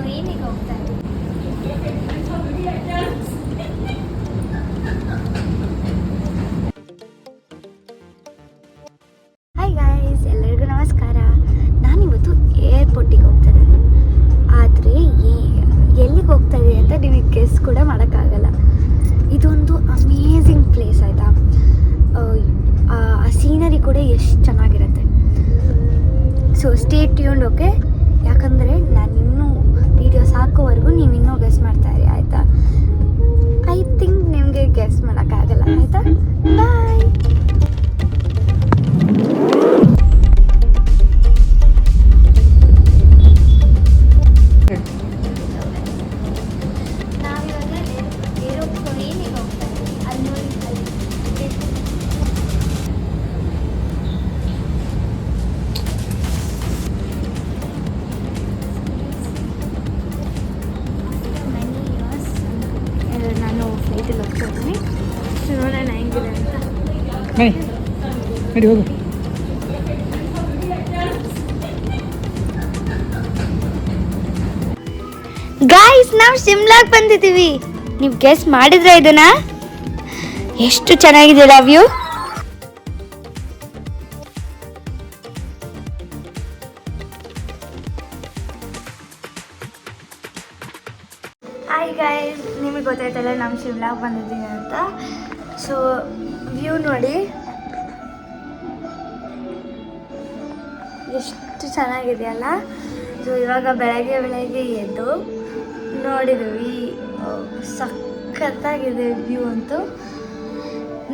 ಟ್ರೈನಿಗೆ ಹೋಗ್ತಾ ಇದ್ದೀವಿ. ಹಾಯ್ ಗಾಯ್ಸ್, ಎಲ್ಲರಿಗೂ ನಮಸ್ಕಾರ. ನಾನಿವತ್ತು ಏರ್ಪೋರ್ಟಿಗೆ ಹೋಗ್ತಾ ಇದ್ದೀನಿ. ಆದರೆ ಎಲ್ಲಿಗೆ ಹೋಗ್ತಾ ಇದ್ದೀನಿ ಅಂತ ನಿಮಗೆ ಗೆಸ್ ಕೂಡ ಮಾಡೋಕ್ಕಾಗಲ್ಲ. ಇದೊಂದು ಅಮೇಝಿಂಗ್ ಪ್ಲೇಸ್ ಆಯಿತಾ. ಆ ಸೀನರಿ ಕೂಡ ಎಷ್ಟು ಚೆನ್ನಾಗಿರುತ್ತೆ. So stay tuned, okay? ಯಾಕಂದರೆ ನಾನು ಇನ್ನೂ ವೀಡಿಯೋಸ್ ಹಾಕೋವರೆಗೂ ನೀವು ಇನ್ನೂ ಗೆಸ್ ಮಾಡ್ತಾಯಿರಿ, ಆಯಿತಾ? ಐ ಥಿಂಕ್ ನಿಮಗೆ ಗೆಸ್ ಮಾಡೋಕ್ಕಾಗಲ್ಲ, ಆಯಿತಾ? ಬಾಯ್. ನಾನು ಫ್ಲೈಟಲ್ಲಿ ಹೋಗ್ತಾ ಇದ್ದೀನಿ. ನೋಡೋಣ ಹೆಂಗಿದೆ ಅಂತ. ನಡಿ ಹೋಗು. ಗಾಯ್ಸ್, ನಾವು ಶಿಮ್ಲಾಗೆ ಬಂದಿದ್ದೀವಿ. ನೀವು ಗೆಸ್ ಮಾಡಿದ್ರೆ ಇದನ್ನ? ಎಷ್ಟು ಚೆನ್ನಾಗಿದೆ ವ್ಯೂ. ಹಾಯ್ ಗಾಯ್ಸ್, ನಿಮಗೆ ಗೊತ್ತಾಯ್ತಲ್ಲ ನಾವು ಶಿಮ್ಲಾಗೆ ಬಂದಿದ್ದೀವಿ ಅಂತ. ಸೊ ವ್ಯೂ ನೋಡಿ ಎಷ್ಟು ಚೆನ್ನಾಗಿದೆಯಲ್ಲ. ಸೊ ಇವಾಗ ಬೆಳಗ್ಗೆ ಎದ್ದು ನೋಡಿದ್ವಿ, ಸಖತ್ತಾಗಿದೆ ವ್ಯೂ ಅಂತೂ.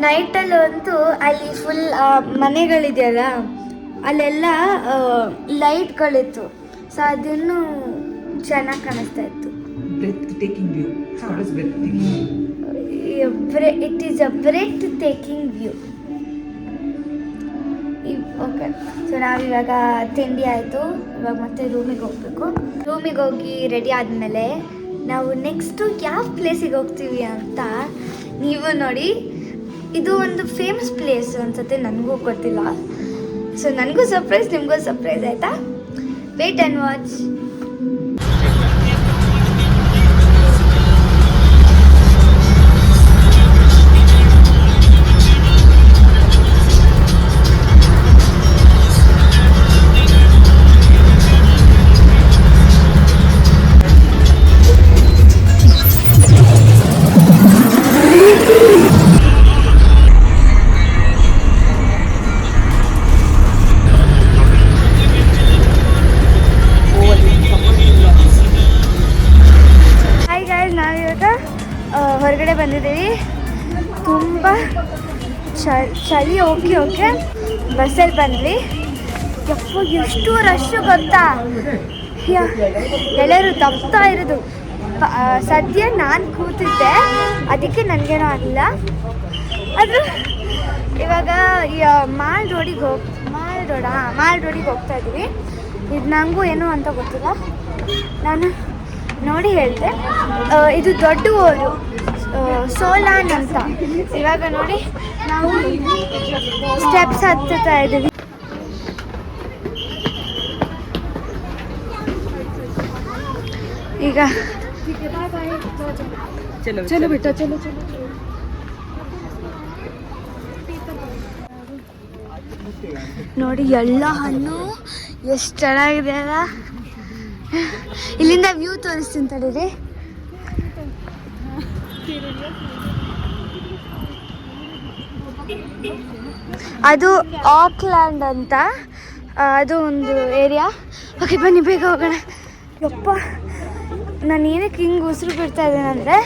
ನೈಟಲ್ಲಂತೂ ಅಲ್ಲಿ ಫುಲ್ ಮನೆಗಳಿದೆಯಲ್ಲ, ಅಲ್ಲೆಲ್ಲ ಲೈಟ್ಗಳಿತ್ತು. ಸೊ ಅದನ್ನು ಚೆನ್ನಾಗಿ ಕಾಣಿಸ್ತಾ ಇತ್ತು. Breathtaking view. It's called as breathtaking. It is a breathtaking view. Okay, so ನಾವಿವಾಗ ತಿಂಡಿ ಆಯಿತು. ಇವಾಗ ಮತ್ತೆ ರೂಮಿಗೆ ಹೋಗಬೇಕು. ರೂಮಿಗೆ ಹೋಗಿ ರೆಡಿ ಆದಮೇಲೆ ನಾವು ನೆಕ್ಸ್ಟು ಯಾವ ಪ್ಲೇಸಿಗೆ ಹೋಗ್ತೀವಿ ಅಂತ ನೀವು ನೋಡಿ. ಇದು ಒಂದು ಫೇಮಸ್ ಪ್ಲೇಸ್ ಅನ್ಸುತ್ತೆ, ನನಗೂ ಗೊತ್ತಿಲ್ಲ. ಸೊ ನನಗೂ ಸರ್ಪ್ರೈಸ್, ನಿಮಗೂ ಸರ್ಪ್ರೈಸ್, ಆಯಿತಾ? Wait and watch. ಹೊರಗಡೆ ಬಂದಿದ್ದೀವಿ. ತುಂಬ ಚಳಿ. ಓಕೆ ಬಸ್ಸಲ್ಲಿ ಬಂದ್ವಿ. ಯಪ್ಪ, ಎಷ್ಟು ರಶ್ಶು ಗೊತ್ತಾ. ಎಲ್ಲರೂ ತಪ್ತಾ ಇರೋದು. ಸದ್ಯ ನಾನು ಕೂತಿದ್ದೆ, ಅದಕ್ಕೆ ನನಗೇನೋ ಆಗಿಲ್ಲ. ಅದು ಇವಾಗ ಮಾಲ್ ರೋಡಿಗೆ ಹೋಗ್ತಾ ಇದ್ದೀವಿ. ಇದು ನನಗೂ ಏನೋ ಅಂತ ಗೊತ್ತಿಲ್ಲ, ನಾನು ನೋಡಿ ಹೇಳ್ತೆ. ಇದು ದೊಡ್ಡ ಊರು, ಸೋಲಾನ್ ಅಂತ. ಇವಾಗ ನೋಡಿ ನಾವು ಸ್ಟೆಪ್ಸ್ ಹತ್ತುತ್ತಾ ಇದ್ದೀವಿ. ಈಗ ಚಲೋ ಬಿಟ್ಟ ಚಲೋ. ನೋಡಿ ಎಲ್ಲ ಹಣ್ಣು ಎಷ್ಟು ಚೆನ್ನಾಗಿದೆ ಅಲ್ಲ. ಇಲ್ಲಿಂದ ವ್ಯೂ ತೋರಿಸ್ತೀನಿ ತಡೀರಿ. ಅದು ಆಕ್ಲ್ಯಾಂಡ್ ಅಂತ, ಅದು ಒಂದು ಏರಿಯಾ. ಓಕೆ ಬನ್ನಿ ಬೇಗ ಹೋಗೋಣ. ಯಪ್ಪ, ನಾನು ಏನಕ್ಕೆ ಹಿಂಗೆ ಉಸಿರು ಬಿಡ್ತಾ ಇದ್ದೀನಿ ಅಂದರೆ,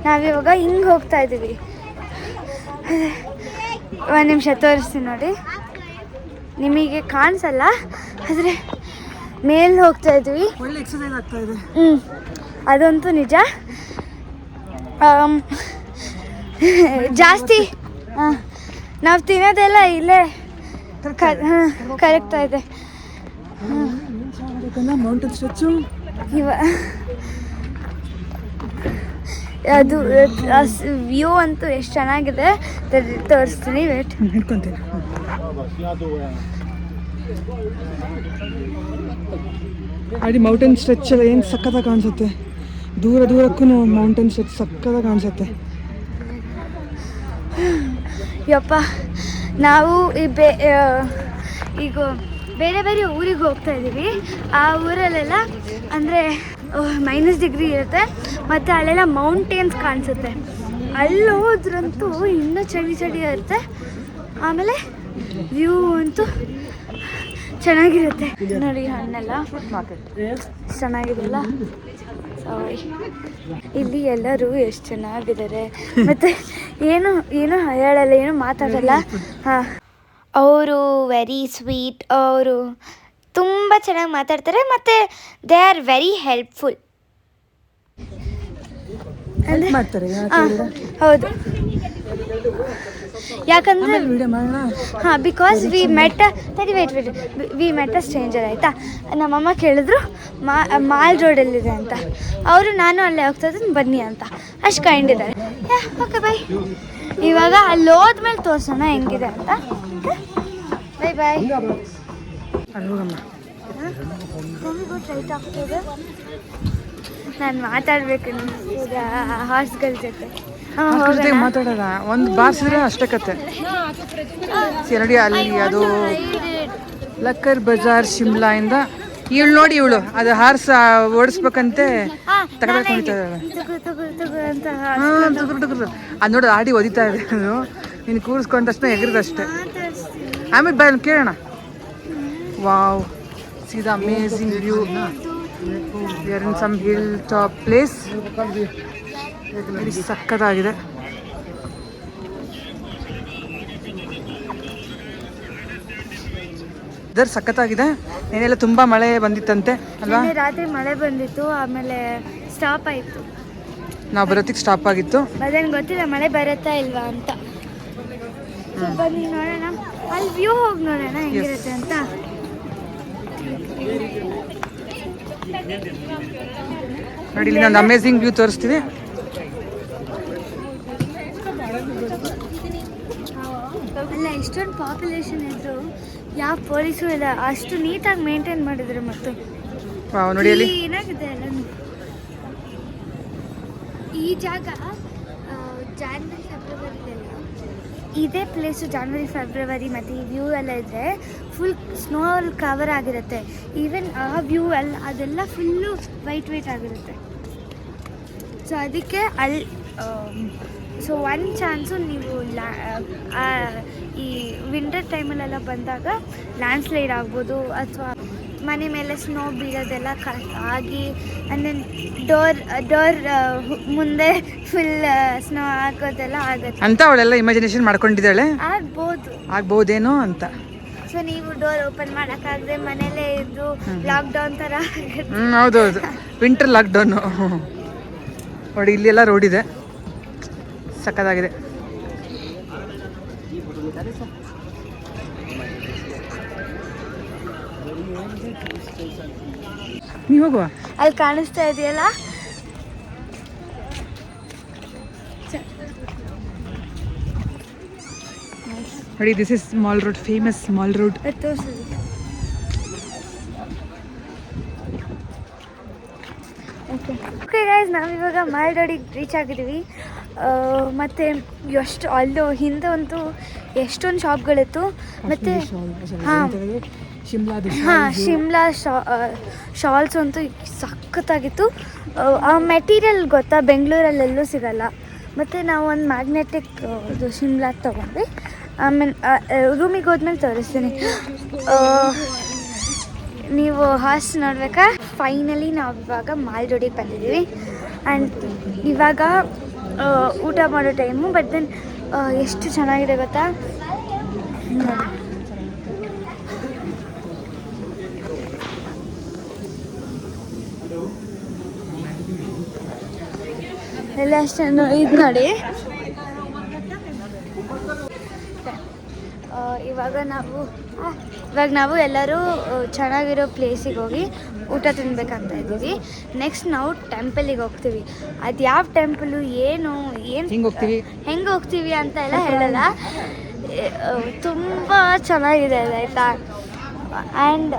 ನಾವಿವಾಗ ಹಿಂಗೆ ಹೋಗ್ತಾ ಇದ್ದೀವಿ. ಒಂದು ನಿಮಿಷ ತೋರಿಸ್ತೀನಿ ನೋಡಿ. ನಿಮಗೆ ಕಾಣಿಸಲ್ಲ, ಆದರೆ ಮೇಲೆ ಹೋಗ್ತಾ ಇದ್ವಿ. ಒಳ್ಳೆ ಎಕ್ಸರ್ಸೈಸ್ ಆಗ್ತಾ ಇದೆ. ಅದಂತೂ ನಿಜ. ಜಾಸ್ತಿ ನಾವು ತಿನ್ನೋದೆಲ್ಲ ಇಲ್ಲೇ ಕರೆಕ್ಟ್ ಇದೆ. ಮೌಂಟೇನ್ ಸ್ಟ್ರೆಚ್ಚು ಅದು ವ್ಯೂ ಅಂತೂ ಎಷ್ಟು ಚೆನ್ನಾಗಿದೆ ತೋರಿಸ್ತೀನಿ. ವೇಟ್ ಹಿಡ್ಕೊಂತೀನಿ. ಅಡಿ ಮೌಂಟೇನ್ ಸ್ಟ್ರೆಚ್ ಎಲ್ಲ ಏನು ಸಕ್ಕತ್ತಾಗಿ ಕಾಣಿಸುತ್ತೆ. ದೂರ ದೂರಕ್ಕೂ ಮೌಂಟೇನ್ ಸ್ಟ್ರೆಚ್ ಸಕ್ಕತ್ತಾಗಿ ಕಾಣಿಸುತ್ತೆ. ಯಪ್ಪ, ನಾವು ಈಗ ಬೇರೆ ಬೇರೆ ಊರಿಗೆ ಹೋಗ್ತಾ ಇದ್ದೀವಿ. ಆ ಊರಲ್ಲೆಲ್ಲ ಅಂದರೆ -ಡಿಗ್ರಿ ಇರುತ್ತೆ ಮತ್ತು ಅಲ್ಲೆಲ್ಲ ಮೌಂಟೇನ್ಸ್ ಕಾಣಿಸುತ್ತೆ. ಅಲ್ಲಿ ಹೋದ್ರಂತೂ ಇನ್ನೂ ಚಳಿ ಇರುತ್ತೆ. ಆಮೇಲೆ ವ್ಯೂ ಅಂತೂ ಚೆನ್ನಾಗಿರುತ್ತೆ. ನೋಡಿ ಹಣ್ಣೆಲ್ಲ ಚೆನ್ನಾಗಿದೆಯಲ್ಲ. ಇಲ್ಲಿ ಎಲ್ಲರೂ ಎಷ್ಟು ಚೆನ್ನಾಗಿದ್ದಾರೆ. ಮತ್ತು ಏನು ಹೇಳಲ್ಲ, ಏನು ಮಾತಾಡಲ್ಲ. ಹಾಂ, ಅವರು ವೆರಿ ಸ್ವೀಟ್. ಅವರು ತುಂಬ ಚೆನ್ನಾಗಿ ಮಾತಾಡ್ತಾರೆ ಮತ್ತು ದೇ ಆರ್ ವೆರಿ ಹೆಲ್ಪ್ಫುಲ್. ಹೌದು, ಯಾಕಂದರೆ ಹಾಂ, because we met a stranger ಆಯಿತಾ. ನಮ್ಮಮ್ಮ ಕೇಳಿದ್ರು ಮಾಲ್ ರೋಡಲ್ಲಿದೆ ಅಂತ. ಅವರು ನಾನು ಅಲ್ಲೇ ಹೋಗ್ತಾ ಇದ್ದೀನಿ ಬನ್ನಿ ಅಂತ. ಅಷ್ಟು ಕೈಂಡ್ ಇದ್ದಾರೆ. Okay bye. ಇವಾಗ ಅಲ್ಲಿ ಹೋದ್ಮೇಲೆ ತೋರಿಸೋಣ ಹೆಂಗಿದೆ ಅಂತ. ಬಾಯ್ ಬಾಯ್. ರೈಟ್ ಆಗ್ತದೆ. ನಾನು ಮಾತಾಡ್ಬೇಕು ಹಾರ್ಸ್ಗಳ ಜೊತೆ. ಮಾತಾಡೋದ ಒಂದು ಬಾರ್ಸಿದ್ರೆ ಅಷ್ಟೇ ಕತೆ. ನೋಡಿ ಅಲ್ಲಿ ಅದು ಲಕ್ಕರ್ ಬಜಾರ್ ಶಿಮ್ಲಾ ಇಂದ ಇವಳು ನೋಡಿ, ಇವಳು ಅದು ಹಾರ್ಸ್ ಓಡಿಸ್ಬೇಕಂತೆ ತಗೊಂಡಿದ್ದಾಳೆ. ಅದು ನೋಡಿ ಆಡಿ ಒದಿತಾ ಇದೆ. ಅದು ನೀನು ಕೂರಿಸ್ಕೊಂಡ ತಕ್ಷಣ ಎಗರಿದಷ್ಟೇ. ಆಮೇಲೆ ಬೈ ಕೇಳೋಣ. Wow, see the amazing view. We are in some hill top place. ಸಕ್ಕತ್ತಾಗಿದೆ. ಇದರ ಸಕ್ಕತ್ತಾಗಿದೆ. ಏನೆಲ್ಲ ತುಂಬ ಮಳೆ ಬಂದಿತ್ತಂತೆ ಅಲ್ವಾ? ರಾತ್ರಿ ಮಳೆ ಬಂದಿತ್ತು, ಆಮೇಲೆ ಸ್ಟಾಪ್ ಆಯಿತು. ನಾವು ಬರೋತ್ತಿಗೆ ಸ್ಟಾಪ್ ಆಗಿತ್ತು. ಅದೇನು ಗೊತ್ತಿಲ್ಲ ಮಳೆ ಬರುತ್ತಾ ಇಲ್ವಾ ಅಂತ. ಬನ್ನಿ ನೋಡೋಣ, ಅಲ್ಲಿ ವ್ಯೂ ಹೋಗಿ ನೋಡೋಣ ಹೆಂಗಿರುತ್ತೆ ಅಂತ. ನೋಡಿ, ಇಲ್ಲಿ ಒಂದು ಅಮೇಝಿಂಗ್ ವ್ಯೂ ತೋರಿಸ್ತೀವಿ. ಅಲ್ಲ, ಇಷ್ಟೊಂದು ಪಾಪ್ಯುಲೇಷನ್ ಇದ್ರು ಯಾವ ಪೊಲೀಸು ಇಲ್ಲ, ಅಷ್ಟು ನೀಟಾಗಿ ಮೇಂಟೈನ್ ಮಾಡಿದ್ರು. ಮತ್ತು ನೋಡಿ ಅಲ್ಲಿ ಏನಾಗಿದೆ ಅಲ್ಲ, ಈ ಜಾಗ ಜಾನ್ವರಿ ಫೆಬ್ರವರಿಲೆಲ್ಲ ಇದೇ ಪ್ಲೇಸು. ಜಾನ್ವರಿ ಫೆಬ್ರವರಿ ಮತ್ತು ಈ ವ್ಯೂ ಎಲ್ಲ ಇದ್ದರೆ ಫುಲ್ ಸ್ನೋ ಅಲ್ಲಿ ಕವರ್ ಆಗಿರುತ್ತೆ. ಈವನ್ ಆ ವ್ಯೂ ಎಲ್ಲ ಅದೆಲ್ಲ ಫುಲ್ಲು ವೈಟ್ ಆಗಿರುತ್ತೆ. ಸೊ ಅದಕ್ಕೆ ಅಲ್ಲಿ ಸೊ ಒಂದು ಚಾನ್ಸು ನೀವು ಈ ವಿಂಟರ್ ಟೈಮಲ್ಲೆಲ್ಲ ಬಂದಾಗ ಲ್ಯಾಂಡ್ಸ್ಲೈಡ್ ಆಗ್ಬೋದು, ಅಥವಾ ಮನೆ ಮೇಲೆ ಸ್ನೋ ಬೀಳೋದೆಲ್ಲ ಆಗಿ ಆ್ಯಂಡ್ ಡೋರ್ ಮುಂದೆ ಫುಲ್ ಸ್ನೋ ಹಾಕೋದೆಲ್ಲ ಆಗುತ್ತೆ ಅಂತ ಅವಳೆಲ್ಲ ಇಮ್ಯಾಜಿನೇಷನ್ ಮಾಡ್ಕೊಂಡಿದ್ದಾಳೆ. ಆಗ್ಬೋದೇನೋ ಅಂತ. ಸೊ ನೀವು ಡೋರ್ ಓಪನ್ ಮಾಡೋಕ್ಕಾಗದೆ ಮನೇಲೇ ಇದ್ದು ಲಾಕ್ಡೌನ್ ಥರ. ಹೌದೌದು, ವಿಂಟರ್ ಲಾಕ್ಡೌನು. ನೋಡಿ, ಇಲ್ಲೆಲ್ಲ ರೋಡ್ ಇದೆ, ಸಕ್ಕತ್ತಾಗಿದೆ. ನೀವು ಹೋಗುವ, ಅಲ್ಲಿ ಕಾಣಿಸ್ತಾ ಇದೆಯಲ್ಲ. ನೋಡಿ, this is mall road, famous mall road. Okay guys, ನಾವಿವಾಗ ಮಾಲ್ ರೋಡಿಗೆ ರೀಚ್ ಆಗಿದ್ದೀವಿ. ಮತ್ತು ಅಲ್ಲೂ ಹಿಂದೆ ಅಂತೂ ಎಷ್ಟೊಂದು ಶಾಪ್ಗಳಿತ್ತು. ಮತ್ತು ಶಿಮ್ಲಾ ಶಾಲ್ಸ್ ಅಂತೂ ಸಖತ್ತಾಗಿತ್ತು. ಆ ಮೆಟೀರಿಯಲ್ ಗೊತ್ತಾ, ಬೆಂಗಳೂರಲ್ಲೆಲ್ಲೂ ಸಿಗಲ್ಲ. ಮತ್ತು ನಾವು ಒಂದು ಮ್ಯಾಗ್ನೆಟಿಕ್ ಇದು ಶಿಮ್ಲಾ ತೊಗೊಂಡ್ವಿ. ಆಮೇಲೆ ರೂಮಿಗೆ ಹೋದ್ಮೇಲೆ ತೋರಿಸ್ತೀನಿ. ನೀವು ಹಾರ್ಸ್ ನೋಡ್ಬೇಕಾ? ಫೈನಲಿ ನಾವು ಇವಾಗ ಮಾಲ್ ರೋಡಿಗೆ ಬಂದಿದ್ದೀವಿ. ಆ್ಯಂಡ್ ಇವಾಗ ಊಟ ಮಾಡೋ ಟೈಮು. ಬಟ್ ದೆನ್ ಎಷ್ಟು ಚೆನ್ನಾಗಿದೆ ಗೊತ್ತಾ, ಎಲ್ಲ ಅಷ್ಟು ಇದು ನೋಡಿ. ಇವಾಗ ನಾವು ಎಲ್ಲರೂ ಚೆನ್ನಾಗಿರೋ ಪ್ಲೇಸಿಗೆ ಹೋಗಿ ಊಟ ತಿನ್ಬೇಕಂತ ಇದ್ದೀವಿ. ನೆಕ್ಸ್ಟ್ ನಾವು ಟೆಂಪಲಿಗೆ ಹೋಗ್ತೀವಿ. ಅದು ಯಾವ ಟೆಂಪಲು, ಹೆಂಗೆ ಹೋಗ್ತೀವಿ ಅಂತ ಎಲ್ಲ ಹೇಳಲ್ಲ. ತುಂಬ ಚೆನ್ನಾಗಿದೆ ಆಯಿತಾ. ಆ್ಯಂಡ್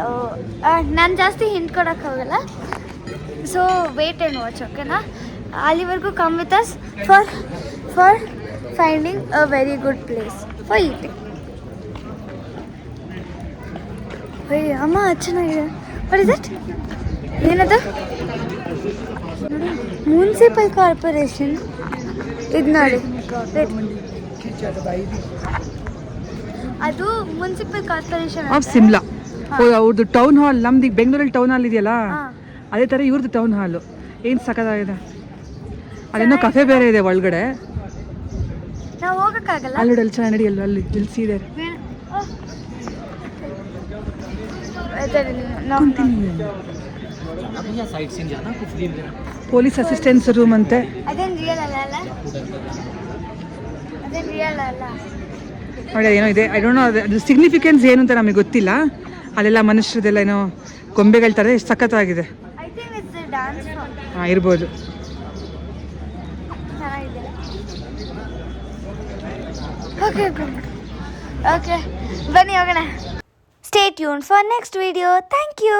ನಾನು ಜಾಸ್ತಿ ಹಿಂಟ್ ಕೊಡೋಕ್ಕೆ ಹೋಗಲ್ಲ, ಸೊ ವೇಟ್ ಆ್ಯಂಡ್ ವಾಚ್, ಓಕೆನಾ? ಅಲ್ಲಿವರೆಗೂ come with us for finding a very good place for eating. ಅಮ್ಮ ಚೆನ್ನಾಗಿದೆ. What is it? ಏನದು? ಮುನ್ಸಿಪಲ್ ಕಾರ್ಪೊರೇಷನ್ ಇದು ನೋಡಿ, ಅದು ಮುನ್ಸಿಪಲ್ ಕಾರ್ಪೊರೇಷನ್ ಆಫ್ ಸಿಮ್ಲಾ. ಅವ್ರದ್ದು ಟೌನ್ ಹಾಲ್, ನಮ್ದು ಈಗ ಬೆಂಗಳೂರಲ್ಲಿ ಟೌನ್ ಹಾಲ್ ಇದೆಯಲ್ಲ ಅದೇ ಥರ ಇವ್ರದ್ದು ಟೌನ್ ಹಾಲು. ಏನು ಸಖತ್ತಾಗಿದೆ. ಅದೇನೋ ಕಫೆ ಬೇರೆ ಇದೆ ಒಳಗಡೆ. ನಾವು ಹೋಗೋಕ್ಕಾಗಲ್ಲ. ಅಲ್ಲಿ ಚೆನ್ನಾಗಿ ನಡಿಯಲ್ವ, ಅಲ್ಲಿ ನಿಲ್ಸಿದ್ದಾರೆ. ಪೊಲೀಸ್ ಅಸಿಸ್ಟೆನ್ಸ್ ರೂಮ್ ಅಂತೆ. ಅದೇನು ರಿಯಲ್ ಅಲ್ಲ ಅಲ್ಲ, ಅದೇನು ರಿಯಲ್ ಅಲ್ಲ ನೋಡಿ. ಏನೋ ಇದೆ, ಐ ಡೋಂಟ್ ನೋ ಅದು ಸಿಗ್ನಿಫಿಕೆನ್ಸ್ ಏನು ಅಂತ ನಮಗೆ ಗೊತ್ತಿಲ್ಲ. ಅಲ್ಲೆಲ್ಲ ಮನುಷ್ಯರದೆಲ್ಲ ಏನೋ ಗೊಂಬೆಗಳ ಥರ ಎಷ್ಟು ಸಖತ್ತಾಗಿದೆ. I think it's dance form. ಹಾಂ, ಇರ್ಬೋದು. ಚೆನ್ನಾಗಿದೆ. ಓಕೆ ಓಕೆ, ಬನ್ನಿ ಹೋಗೋಣ. Stay tuned for next video. Thank you.